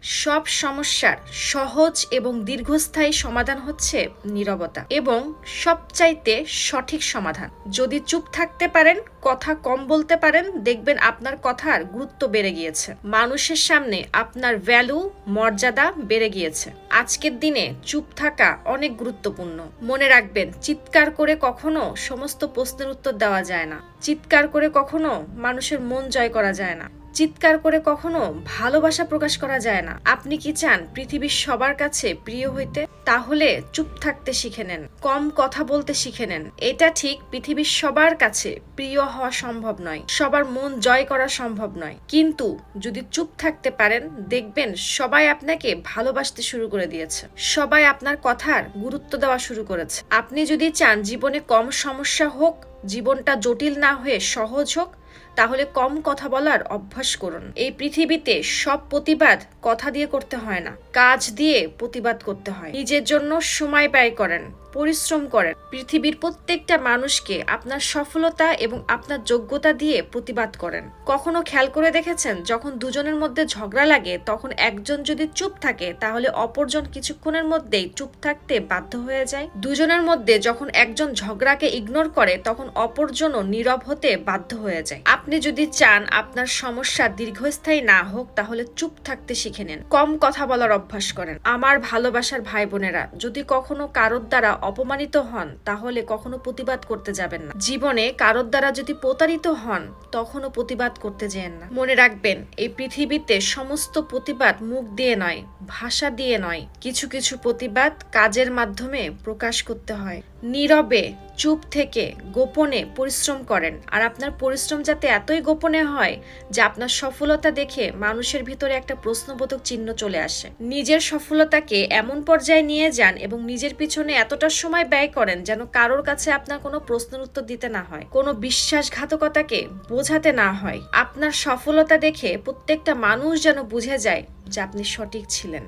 সব সমস্যার সহজ এবং দীর্ঘস্থায়ী সমাধান হচ্ছে নীরবতা এবং সবচাইতে সঠিক সমাধান। যদি চুপ থাকতে পারেন, কথা কম বলতে পারেন, দেখবেন আপনার কথার গুরুত্ব বেড়ে গিয়েছে। মানুষের সামনে আপনার ভ্যালু, মর্যাদা বেড়ে গিয়েছে। আজকের দিনে চুপ থাকা অনেক গুরুত্বপূর্ণ। মনে রাখবেন, চিৎকার করে কখনো সমস্ত প্রশ্নের উত্তর দেওয়া যায় না। চিৎকার করে কখনো মানুষের মন জয় করা যায় না। চিৎকার করে কখনো ভালোবাসা প্রকাশ করা যায় না। আপনি কি চান পৃথিবীর সবার কাছে প্রিয় হইতে? তাহলে চুপ থাকতে শিখে নেন, কম কথা বলতে শিখে নেন। এটা ঠিক, পৃথিবীর সবার কাছে প্রিয় হওয়া সম্ভব নয়, সবার মন জয় করা সম্ভব নয়, কিন্তু যদি চুপ থাকতে পারেন, দেখবেন সবাই আপনাকে ভালোবাসতে শুরু করে দিয়েছে, সবাই আপনার কথার গুরুত্ব দেওয়া শুরু করেছে। আপনি যদি চান জীবনে কম সমস্যা হোক, জীবনটা জটিল না হয়ে সহজ হোক, তাহলে কম কথা বলার অভ্যাস করুন। এই পৃথিবীতে সব প্রতিবাদ কথা দিয়ে করতে হয় না, কাজ দিয়ে প্রতিবাদ করতে হয়। নিজের জন্য সময় ব্যয় করেন, পরিশ্রম করেন। পৃথিবীর প্রত্যেকটা মানুষকে আপনার সফলতা এবং আপনার যোগ্যতা দিয়ে প্রতিবাদ করেন। কখনো খেয়াল করে দেখেছেন, যখন দুজনের মধ্যে ঝগড়া লাগে, তখন একজন যদি চুপ থাকে, তাহলে অপরজন কিছুক্ষণের মধ্যেই চুপ থাকতে বাধ্য হয়ে যায়। দুজনের মধ্যে যখন একজন ঝগড়াকে ইগনোর করে, তখন অপরজনও নীরব হতে বাধ্য হয়ে যায়। আপনি যদি চান আপনার সমস্যা দীর্ঘস্থায়ী না হোক, তাহলে চুপ থাকতে শিখে নেন, কম কথা বলার অভ্যাস করেন। আমার ভালোবাসার ভাই বোনেরা, যদি কখনো কারোর দ্বারা অপমানিত হন, তাহলে কখনো প্রতিবাদ করতে যাবেন না। জীবনে কারোর দ্বারা যদি প্রতারিত হন, তখনও প্রতিবাদ করতে যেন না। মনে রাখবেন, এই পৃথিবীতে সমস্ত প্রতিবাদ মুখ দিয়ে নয়, ভাষা দিয়ে নয়, কিছু কিছু প্রতিবাদ কাজের মাধ্যমে প্রকাশ করতে হয়। নীরবে, চুপ থেকে, গোপনে পরিশ্রম করেন। আর আপনার পরিশ্রম যাতে এতই গোপনে হয় যে আপনার সফলতা দেখে মানুষের ভিতরে একটা প্রশ্নবোধক চিহ্ন চলে আসে। নিজের সফলতাকে এমন পর্যায়ে নিয়ে যান এবং নিজের পিছনে এতটা সময় ব্যয় করেন যেন কারোর কাছে আপনার কোনো প্রশ্নের উত্তর দিতে না হয়, কোনো বিশ্বাসঘাতকতাকে বোঝাতে না হয়। আপনার সফলতা দেখে প্রত্যেকটা মানুষ যেন বুঝে যায় যে আপনি সঠিক ছিলেন।